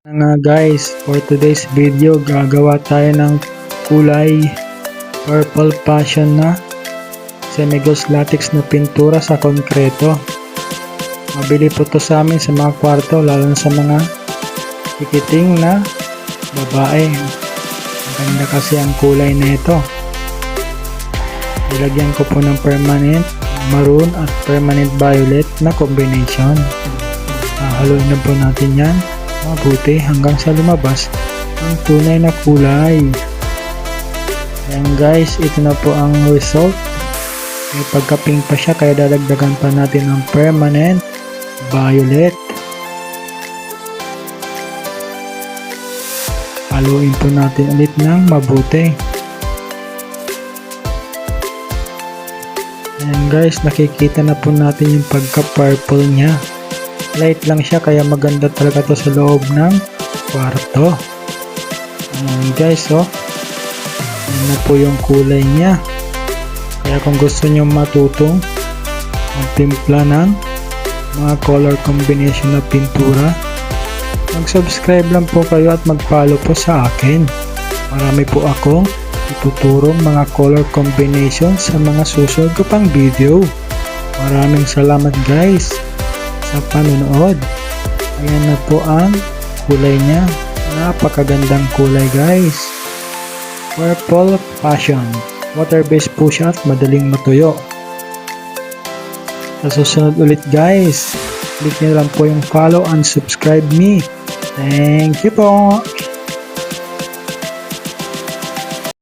Nga guys, for today's video gagawa tayo ng kulay purple passion na semi-gloss latex na pintura sa konkreto. Mabili po to sa amin sa mga kwarto, lalo na sa mga tikiting na babae. Maganda kasi ang kulay na ito. Ilagyan ko po ng permanent maroon at permanent violet na combination. Haluin na po natin yan mabuti hanggang sa lumabas ang tunay na kulay. Ayan guys, ito na po ang result. May pagka-pink pa siya kaya dadagdagan pa natin ng permanent violet. Haluin po natin ulit ng mabuti. Ayan guys, nakikita na po natin yung pagka-purple niya. Light lang siya kaya maganda talaga to sa loob ng kwarto. Ayan guys, ayan na po yung kulay niya. Kaya kung gusto nyo matutong magtimpla ng mga color combination na pintura, mag-subscribe lang po kayo at mag-follow po sa akin. Marami po akong ituturong mga color combination sa mga susunod ko pang video. Maraming salamat guys sa panonood. Ayan na po ang kulay niya. Napakagandang kulay guys. Purple passion. Water based po siya at madaling matuyo. Sa susunod ulit guys, click nyo lang po yung follow and subscribe me. Thank you po.